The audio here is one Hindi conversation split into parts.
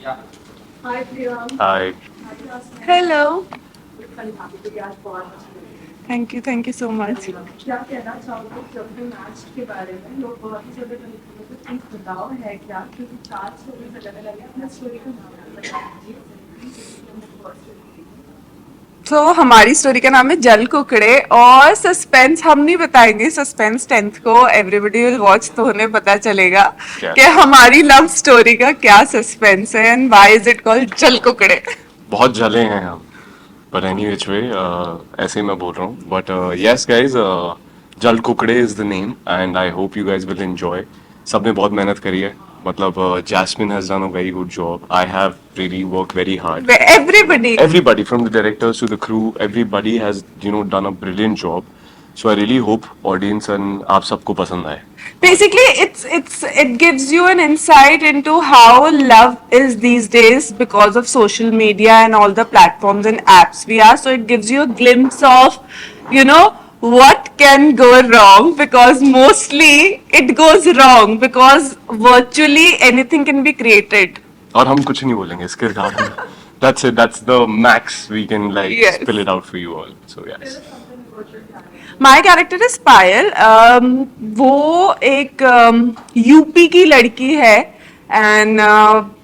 Yeah. Hi, Priya. Hi. Hello. Thank you so much. क्या कहना चाहोगे जब भी मैच के बारे में लोग बहुत ही ज्यादा तो प्लीज बताओ है क्या क्योंकि 4 स्टोरीज अलग अलग है अपना स्टोरी का नाम बता दीजिए तो हमारी स्टोरी का नाम है जल कुकड़े और सस्पेंस हम नहीं बताएंगे सस्पेंस 10th को एवरीबडी विल वॉच तो उन्हें पता चलेगा क्या? कि हमारी लव स्टोरी का क्या सस्पेंस है and why is it called जल कुकड़े बहुत जले हैं हम, but any which way, ऐसे ही मैं बोल रहा हूँ. But yes guys, जल Kukde is the name and I hope you guys will enjoy. सबने बहुत मेहनत करी है. मतलब Jasmine has done a very good job. I have really worked very hard. Everybody Everybody from the directors to the crew, everybody has done a brilliant job. So I really hope audience and आप सबको पसंद आए. basically it gives you an insight into how love is these days because of social media and all the platforms and apps we are, so it gives you a glimpse of you know what can go wrong because mostly it goes wrong because virtually anything can be created. और हम कुछ नहीं बोलेंगे इसके regarding. That's it. That's the max we can like Yes. spill it out for you all. So yes. My character is Payal. वो एक यूपी की लड़की है एंड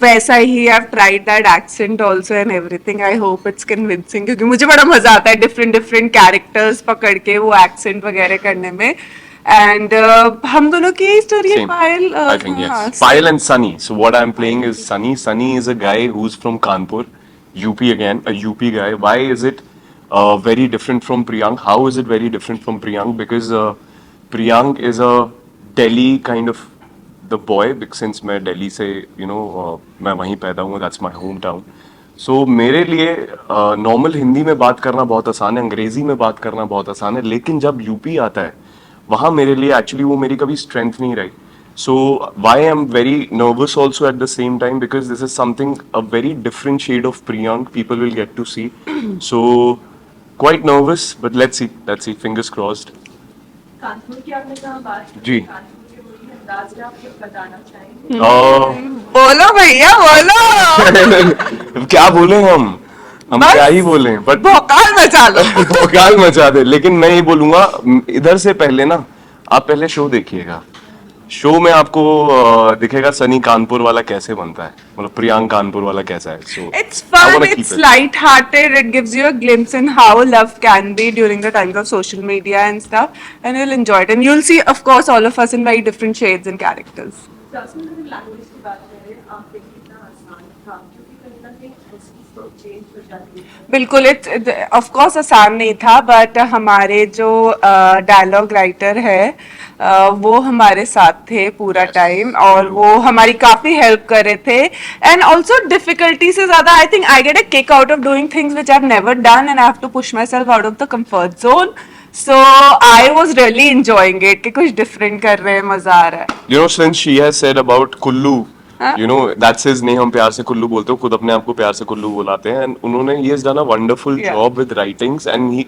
वैसा ही have tried that accent also and everything. I hope it's convincing क्योंकि मुझे बड़ा मजा आता है डिफरेंट डिफरेंट कैरेक्टर्स पकड़ के वो एक्सेंट वगैरह करने में. एंड हम दोनों की स्टोरी है Same. Payal. I think yes. Payal and Sunny. So what I'm playing is Sunny. Sunny is a guy who's from Kanpur, UP again, a UP guy. Why is it very different from Priyank? How is it very different from Priyank? Because Priyank is a Delhi kind of the boy. Because since मैं Delhi से मैं वहीं पैदा हूँ. That's my hometown. So मेरे लिए नॉर्मल हिंदी में बात करना बहुत आसान है, अंग्रेजी में बात करना बहुत आसान है, लेकिन जब यूपी आता है वहाँ मेरे लिए एक्चुअली वो मेरी कभी स्ट्रेंथ नहीं रही. So why I'm very nervous also at the same time because this is something a very different shade of Priyank people will get to see. So quite nervous, but let's see, fingers crossed. Kanpur की आपने कहा बात जी. कानपुर के वही अंदाज में आप कुछ बताना चाहेंगे. बोलो भैया बोलो. क्या बोले हम बस क्या ही बोले, बट भौकाल मचा लो. भोकाल मचा दे. लेकिन मैं ये बोलूंगा इधर से पहले ना आप पहले शो देखिएगा. शो में आपको दिखेगा सनी कानपुर वाला कैसे बनता है, मतलब प्रियांक कानपुर वाला कैसा है. सो It's fun, it's light-hearted, it gives you a glimpse in how love can be during the times of social media and stuff, and you'll enjoy it. And you'll see, of course, all of us in very different shades and characters. बिल्कुल इट ऑफ कोर्स आसान नहीं था बट हमारे जो डायलॉग राइटर है वो हमारे साथ थे पूरा टाइम और वो हमारी काफी हेल्प कर रहे थे एंड ऑल्सो डिफिकल्टी से ज्यादा I think I get a kick out of doing things which I have never done and I have to push myself out of the comfort zone. So I was really enjoying it कि कुछ डिफरेंट कर रहे हैं, मजा आ रहा है. since she has said about Kullu, that's his name, हम प्यार से कुल्लू बोलते हो, खुद अपने आप को प्यार से कुल्लू बुलाते हैं. एंड उन्होंने he has done a wonderful job with writings and he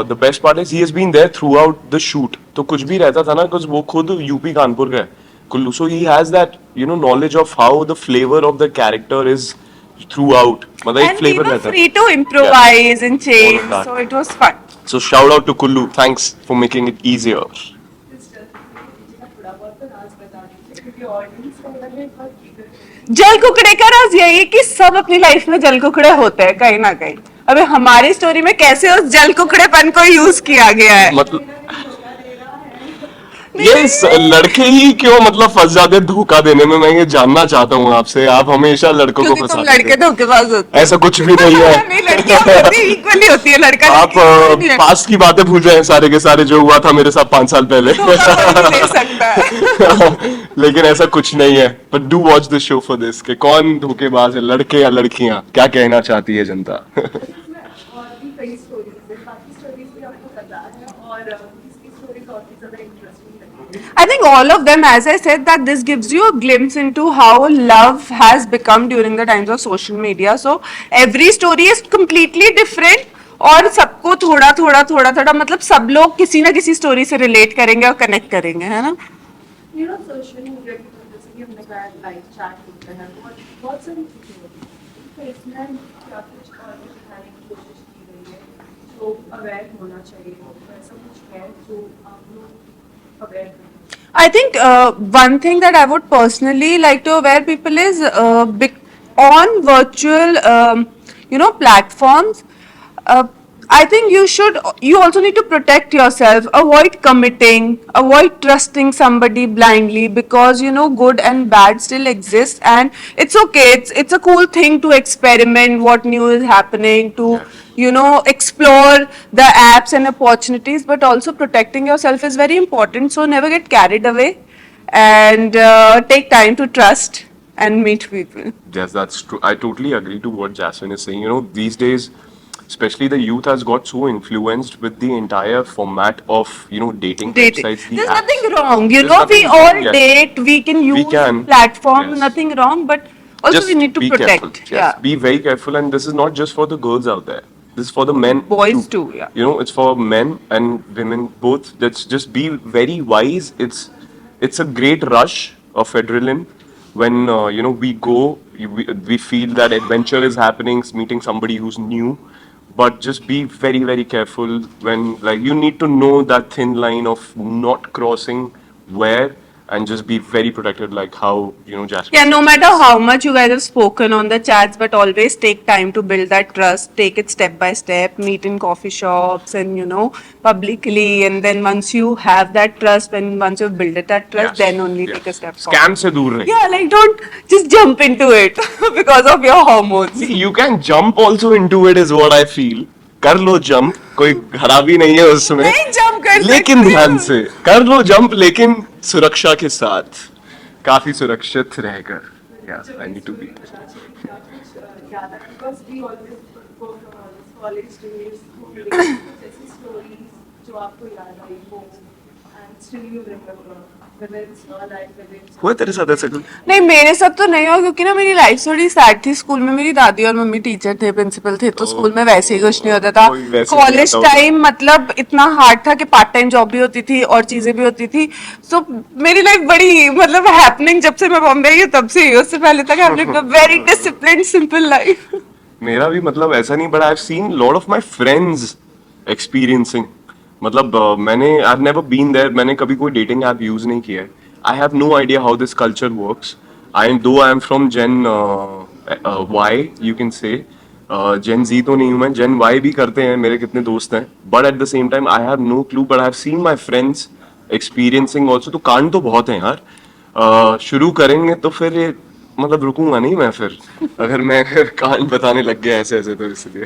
the best part is he has been there throughout the shoot. तो कुछ भी रहता था ना, because वो खुद यूपी कानपुर का है Kullu, so he has that knowledge of how the flavor of the character is throughout. मतलब एक And we flavor were रहता है. free to improvise and All change, of that. so it was fun. So shout out to Kullu, thanks for making it easier. जल कुकड़े का राज यही है कि सब अपनी लाइफ में जल कुकड़े होते हैं कहीं ना कहीं. अबे हमारी स्टोरी में कैसे उस जल कुकड़ेपन को यूज किया गया है. मतलब ये लड़के ही क्यों मतलब फंस जाते हैं धोखा देने में. मैं ये जानना चाहता हूँ आपसे, आप हमेशा लड़कों को क्योंकि तुम फंसाते लड़के हैं. धोखेबाज होते हो. ऐसा कुछ भी नहीं है. नहीं, लड़कियां इक्वली होती है. लड़का आप पास्ट की बातें भूल जाए सारे के सारे जो हुआ था मेरे साथ 5 साल पहले. ले सकता है. लेकिन ऐसा कुछ नहीं है. But do watch the show for this कि कौन धोखेबाज है, लड़के या लड़कियां, क्या कहना चाहती है जनता. और भी कई स्टोरीज है, बाकी स्टोरीज भी आपको पता है और इसकी स्टोरी काफी ज्यादा इंटरेस्टिंग है. I think all of them, as I said, that this gives you a glimpse into how love has become during the times of social media. So every story is completely different और सबको थोड़ा थोड़ा थोड़ा थोड़ा मतलब सब लोग किसी ना किसी स्टोरी से रिलेट करेंगे और कनेक्ट करेंगे, है ना. सोशल मीडिया की वजह से हमने that live chat होता है बहुत बहुत सारी चीज़ें होती हैं तो इसमें क्या कुछ और भी दिखाने की कोशिश की गई है जो अवेयर होना चाहिए तो ऐसा कुछ है जो आप लोग अवेयर करें I think one thing that I would personally like to aware people is on virtual, platforms. Uh, I think you also need to protect yourself, avoid committing, avoid trusting somebody blindly because good and bad still exist and it's okay. It's a cool thing to experiment what new is happening to explore the apps and opportunities, but also protecting yourself is very important. So never get carried away and take time to trust and meet people. Yes, that's true. I totally agree to what Jasmine is saying. You know, these days, especially the youth has got so influenced with the entire format of, dating Dating. websites, the There's apps. nothing wrong. There's We nothing all wrong, yes. date, we can use can, platforms, yes. nothing wrong, but also we Just need to be protect. careful. Yes, Yeah. be very careful. And this is not just for the girls out there. This is for the men Boys too, yeah. You know, it's for men and women both. Let's just be very wise. It's a great rush of adrenaline when we feel that adventure is happening, meeting somebody who's new. But just be very very careful when like you need to know that thin line of not crossing where and just be very protected like how Jasmine Yeah, no said. matter how much you guys have spoken on the chats, but always take time to build that trust. Take it step by step, meet in coffee shops and, publicly. And then once you have that trust, once you've built that trust, Yes, then only yes. take a step forward. Scam se dur rahiye. Yeah, like don't just jump into it because of your hormones. See, you can jump also into it is what I feel. कर लो जंप कोई खराबी नहीं है उसमें नहीं jump कर लेकिन सकते ध्यान हो। से कर लो जंप लेकिन सुरक्षा के साथ काफी सुरक्षित रहकर yes I need to be याद है because we always go from all this college days school days कुछ ऐसी stories जो आपको याद आई हो and still you remember whether it's your life whether it's हुआ तेरे साथ ऐसा कुछ नहीं मेरे साथ तो नहीं हुआ क्योंकि ना मेरी लाइफ थोड़ी सैड थी स्कूल में मेरी दादी और मम्मी टीचर थे प्रिंसिपल थे तो स्कूल में वैसे ही कुछ नहीं होता था कोई वैसे नहीं कॉलेज आता होगा। टाइम मतलब इतना हार्ड था कि पार्ट टाइम जॉब भी होती थी और चीजें भी होती थी सो मेरी लाइफ बड़ी मतलब हैपनिंग जब से मैं बॉम्बे आई हूँ तब से ही उससे पहले तक I have very disciplined simple life मेरा भी मतलब ऐसा नहीं but I have seen lot of my friends experiencing मतलब मैंने I have never been there मैंने कभी कोई डेटिंग ऐप यूज नहीं किया है I have no idea how this culture works I am from Gen Y you can say Gen जी तो नहीं हूं मैं जेन वाई भी करते हैं मेरे कितने दोस्त हैं but at the same time I have no clue but I have seen my friends experiencing also तो कांड तो बहुत हैं यार शुरू करेंगे तो फिर ये मतलब रुकूंगा नहीं मैं फिर अगर मैं अगर कहानी बताने लग गया ऐसे ऐसे तो इसलिए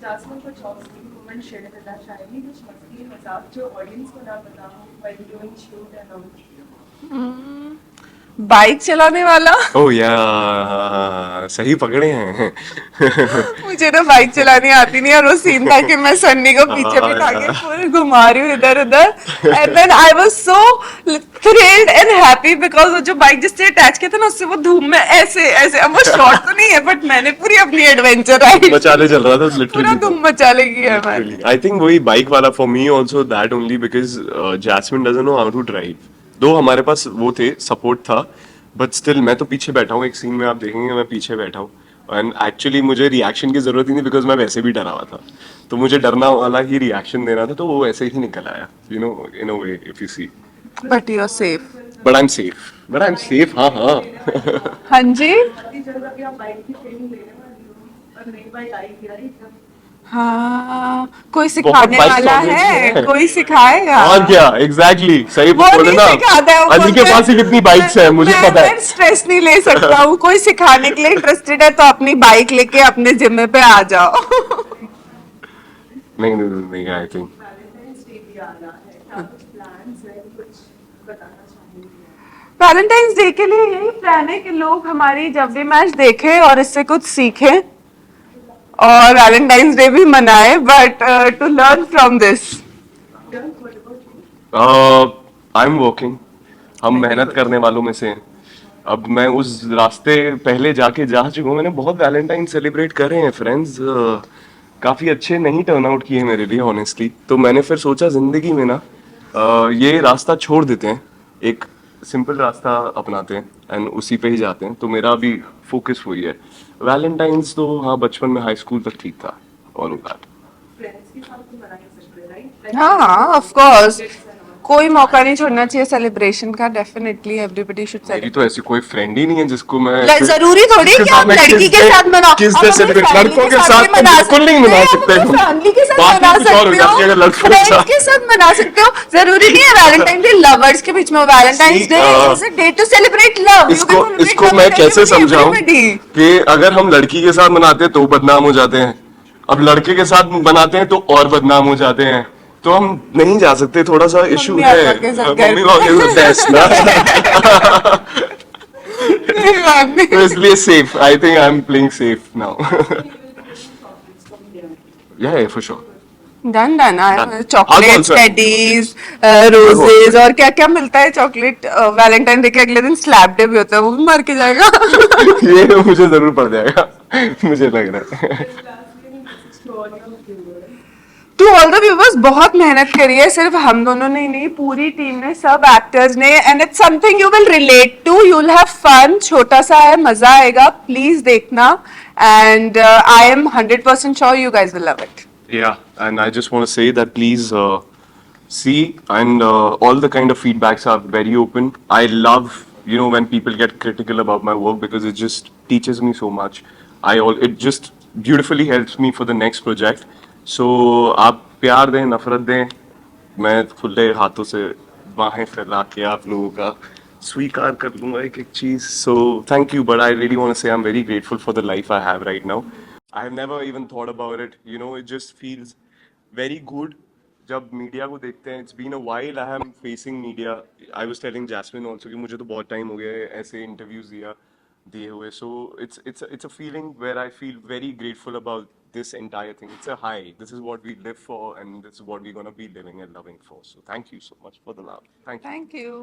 Jasmine कुछ और moment share करना चाहेंगी कुछ मस्ती मजाक जो ऑडियंस को ना पता हो while doing shoot and all bike चलाने वाला ओह या सही पकड़े हैं मुझे ना बाइक चलानी आती नहीं और वो सीन था कि मैं सन्नी को पीछे बिठा के पूरे घुमा रही हूँ इधर उधर and then I was so thrilled and happy because वो जो बाइक जिससे अटैच किया था ना उससे वो धूम में ऐसे ऐसे अब वो शॉर्ट तो नहीं है बट मैंने पूरी अपनी एडवेंचर राइड मचाले चल रहा था पूरा लिटरली धूम मचा लेगी है मैंने आई थिंक वही बाइक वाला for me also that only because Jasmine doesn't know how to drive दो हमारे पास वो थे सपोर्ट था बट स्टिल मैं तो पीछे बैठा हूँ एक सीन में आप देखेंगे मैं पीछे बैठा हूँ एंड एक्चुअली मुझे रिएक्शन की जरूरत ही नहीं बिकॉज मैं वैसे भी डरा हुआ था तो मुझे डरना वाला ही रिएक्शन देना था तो वो वैसे ही निकल आया you know in a way if you see but you are safe but I am safe हाँ हाँ हाँ जी अभी जब अभी आप बाइक की ट्रेनिंग लेने वाली हो और नई बाइक आई थी यार एकदम हाँ कोई सिखाने बाइक वाला चलाने है की है। कोई सिखाएगा और क्या एग्जैक्टली सही वो बोले नहीं ना सिखाता है वो अली के बोलते पास ही कितनी बाइक्स है मुझे मैं- पता है मैं स्ट्रेस नहीं ले सकता हूँ कोई सिखाने के लिए इंटरेस्टेड है तो अपनी बाइक लेके अपने जिम्मे पे आ जाओ नहीं आई थिंक वैलेंटाइंस डे भी आ रहा है क्या कुछ प्लान्स है कुछ बताना चाहेंगे वैलेंटाइंस डे के लिए यही प्लान है कि लोग हमारी जब भी मैच देखें और इससे कुछ सीखें और वैलेंटाइंस डे भी मनाए but to learn from this I am working हम मेहनत करने वालों में से हैं अब मैं उस रास्ते पहले जाके जा चुका हूँ मैंने बहुत वैलेंटाइन सेलिब्रेट करे हैं फ्रेंड्स काफी अच्छे नहीं टर्न आउट किए मेरे लिए ऑनेस्टली तो मैंने फिर सोचा जिंदगी में ना ये रास्ता छोड़ देते हैं एक सिंपल रास्ता अपनाते हैं एंड उसी पे ही जाते हैं, तो मेरा भी फोकस वही है। वैलेंटाइंस तो हाँ बचपन में हाई स्कूल तक ठीक था, ऑल ऑफ दैट। फ्रेंड्स के साथ तो मना नहीं सकते, राइट? हाँ हाँ ऑफ कोर्स, कोई मौका नहीं छोड़ना चाहिए सेलिब्रेशन का। डेफिनेटली एवरीबॉडी शुड मेरी तो ऐसी कोई फ्रेंड ही नहीं है जिसको मैं सेलिब्रेट। जरूरी थोड़ी जिसके कि साथ आप मैं लड़की के साथ मनाओ, किस आप डे अपनी सेलिब्रेट, family लड़कों के भी साथ तो मना बिल्कुल नहीं मना सकते आप हो। फैमिली के साथ बात मना कुछ और हो सकते जाती है हो, अगर लड़कों के फ्रेंड्स साथ। के साथ मना सकते हो। जरूरी नहीं है वैलेंटाइन डे लवर्स के बीच में। Valentine's day is a day to celebrate love. You can इसको मैं कैसे समझाऊं कि अगर हम लड़की के साथ मनाते हैं तो बदनाम हो जाते हैं, अब लड़के के साथ बनाते हैं तो और बदनाम हो जाते हैं, तो हम नहीं जा सकते, थोड़ा सा इशू मम्मी है। पापा के साथ मम्मी पापा के साथ बेस्ट ना। तो इसलिए safe, I think I am playing safe now. Yeah for sure. Done done. Done. Chocolates, Also- teddies, roses और क्या क्या मिलता है चॉकलेट। वैलेंटाइन डे के अगले दिन स्लैप डे भी होता है, वो भी मार के जाएगा। ये मुझे जरूर पड़ जाएगा, मुझे लग रहा है। Lastly, any message to all your viewers? To all the viewers, बहुत मेहनत करी है, सिर्फ हम दोनों ने ही नहीं, पूरी टीम ने, सब एक्टर्स ने, and it's something you will relate to, you will have fun. छोटा सा है, मजा आएगा, प्लीज देखना। And I am 100% sure you guys will love it. Yeah, and I just want to say that please see, and all the kind of feedbacks are very open. I love, when people get critical about my work because it just teaches me so much. It just beautifully helps me for the next project. So आप प्यार दें, नफरत दें, मैं खुले हाथों से बाहें फैला के आप लोगों का स्वीकार कर लूंगा एक एक चीज। So thank you, but I really want to say I'm very grateful for the life I have right now. I have never even thought about it. It just feels very good जब मीडिया को देखते हैं। It's been a while I am facing media. I was telling Jasmine also कि मुझे तो बहुत टाइम हो गया है ऐसे इंटरव्यूज दिए हुए। So it's a feeling where I feel very grateful about this entire thing. It's a high. This is what we live for, and this is what we're gonna be living and loving for. So thank you so much for the love. Thank you. Thank you.